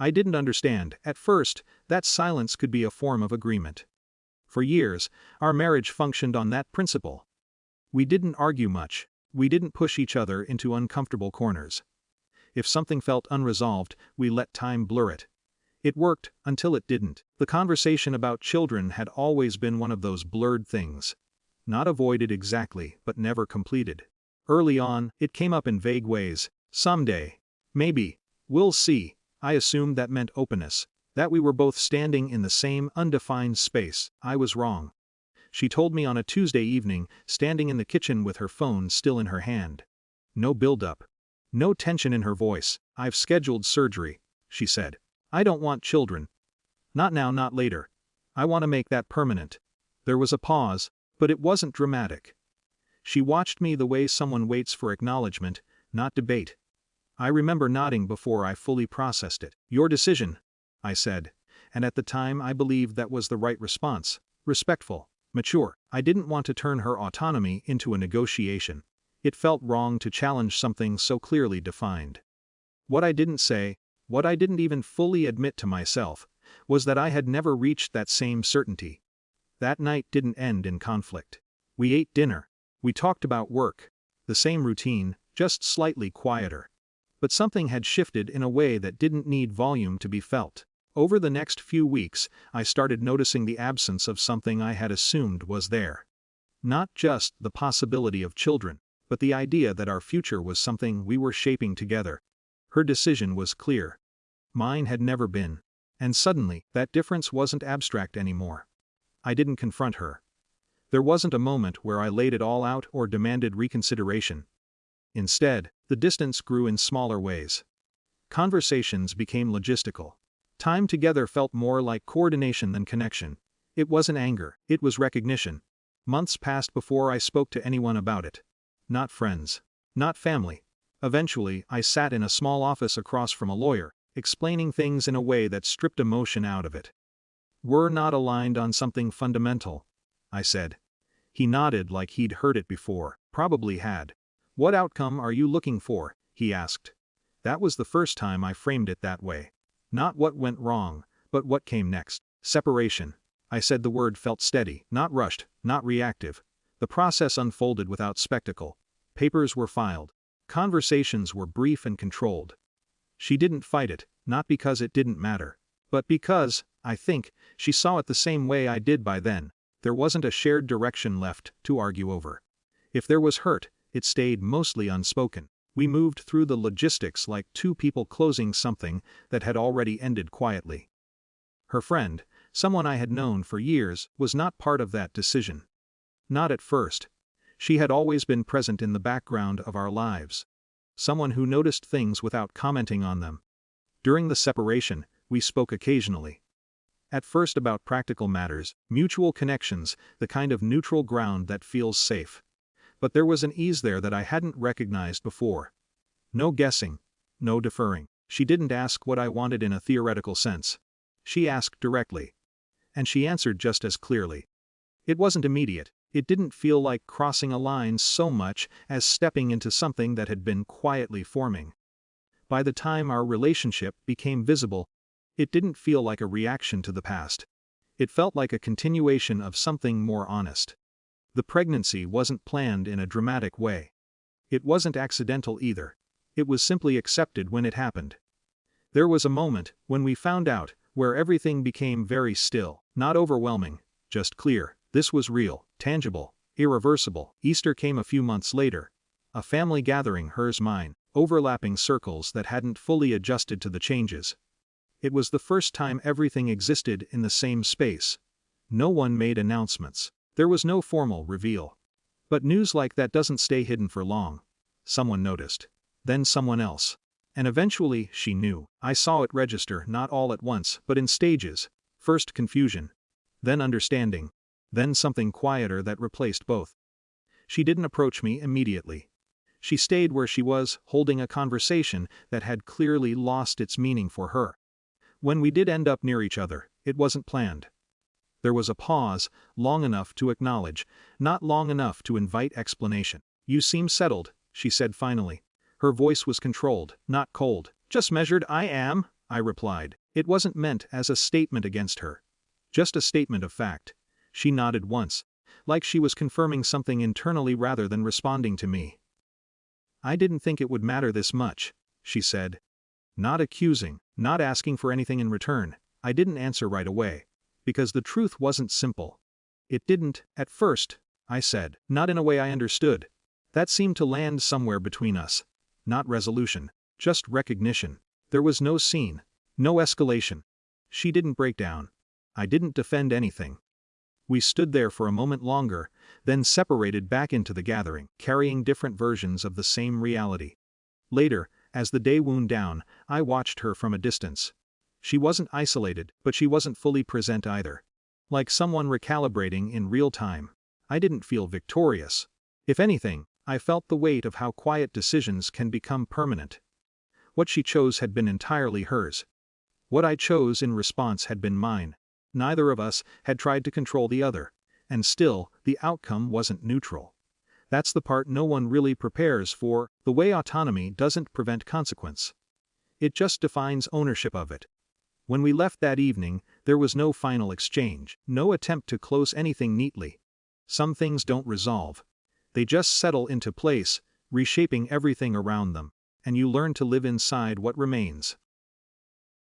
I didn't understand, at first, that silence could be a form of agreement. For years, our marriage functioned on that principle. We didn't argue much. We didn't push each other into uncomfortable corners. If something felt unresolved, we let time blur it. It worked, until it didn't. The conversation about children had always been one of those blurred things. Not avoided exactly, but never completed. Early on, it came up in vague ways. Someday. Maybe. We'll see. I assumed that meant openness. That we were both standing in the same undefined space. I was wrong. She told me on a Tuesday evening, standing in the kitchen with her phone still in her hand. No build-up. No tension in her voice. "I've scheduled surgery," she said. "I don't want children. Not now, not later. I want to make that permanent." There was a pause, but it wasn't dramatic. She watched me the way someone waits for acknowledgement, not debate. I remember nodding before I fully processed it. "Your decision," I said, and at the time I believed that was the right response. Respectful, mature. I didn't want to turn her autonomy into a negotiation. It felt wrong to challenge something so clearly defined. What I didn't say, what I didn't even fully admit to myself, was that I had never reached that same certainty. That night didn't end in conflict. We ate dinner. We talked about work. The same routine, just slightly quieter. But something had shifted in a way that didn't need volume to be felt. Over the next few weeks, I started noticing the absence of something I had assumed was there. Not just the possibility of children, but the idea that our future was something we were shaping together. Her decision was clear. Mine had never been. And suddenly, that difference wasn't abstract anymore. I didn't confront her. There wasn't a moment where I laid it all out or demanded reconsideration. Instead, the distance grew in smaller ways. Conversations became logistical. Time together felt more like coordination than connection. It wasn't anger, it was recognition. Months passed before I spoke to anyone about it. Not friends. Not family. Eventually, I sat in a small office across from a lawyer, explaining things in a way that stripped emotion out of it. "We're not aligned on something fundamental," I said. He nodded like he'd heard it before, probably had. "What outcome are you looking for?" he asked. That was the first time I framed it that way. Not what went wrong, but what came next. Separation. I said the word felt steady, not rushed, not reactive. The process unfolded without spectacle. Papers were filed. Conversations were brief and controlled. She didn't fight it, not because it didn't matter, but because, I think, she saw it the same way I did by then. There wasn't a shared direction left to argue over. If there was hurt, it stayed mostly unspoken. We moved through the logistics like two people closing something that had already ended quietly. Her friend, someone I had known for years, was not part of that decision. Not at first. She had always been present in the background of our lives. Someone who noticed things without commenting on them. During the separation, we spoke occasionally. At first about practical matters, mutual connections, the kind of neutral ground that feels safe. But there was an ease there that I hadn't recognized before. No guessing. No deferring. She didn't ask what I wanted in a theoretical sense. She asked directly. And she answered just as clearly. It wasn't immediate. It didn't feel like crossing a line so much as stepping into something that had been quietly forming. By the time our relationship became visible, it didn't feel like a reaction to the past. It felt like a continuation of something more honest. The pregnancy wasn't planned in a dramatic way. It wasn't accidental either. It was simply accepted when it happened. There was a moment, when we found out, where everything became very still, not overwhelming, just clear. This was real, tangible, irreversible. Easter came a few months later. A family gathering, hers, mine, overlapping circles that hadn't fully adjusted to the changes. It was the first time everything existed in the same space. No one made announcements. There was no formal reveal. But news like that doesn't stay hidden for long. Someone noticed. Then someone else. And eventually, she knew. I saw it register, not all at once, but in stages. First confusion. Then understanding. Then something quieter that replaced both. She didn't approach me immediately. She stayed where she was, holding a conversation that had clearly lost its meaning for her. When we did end up near each other, it wasn't planned. There was a pause, long enough to acknowledge, not long enough to invite explanation. "You seem settled," she said finally. Her voice was controlled, not cold. "Just measured." "I am," I replied. It wasn't meant as a statement against her. Just a statement of fact. She nodded once, like she was confirming something internally rather than responding to me. I didn't think it would matter this much, she said. Not accusing, not asking for anything in return. I didn't answer right away. Because the truth wasn't simple. It didn't, at first, I said. Not in a way I understood. That seemed to land somewhere between us. Not resolution, just recognition. There was no scene, no escalation. She didn't break down. I didn't defend anything. We stood there for a moment longer, then separated back into the gathering, carrying different versions of the same reality. Later, as the day wound down, I watched her from a distance. She wasn't isolated, but she wasn't fully present either. Like someone recalibrating in real time. I didn't feel victorious. If anything, I felt the weight of how quiet decisions can become permanent. What she chose had been entirely hers. What I chose in response had been mine. Neither of us had tried to control the other, and still, the outcome wasn't neutral. That's the part no one really prepares for, the way autonomy doesn't prevent consequence. It just defines ownership of it. When we left that evening, there was no final exchange, no attempt to close anything neatly. Some things don't resolve. They just settle into place, reshaping everything around them, and you learn to live inside what remains.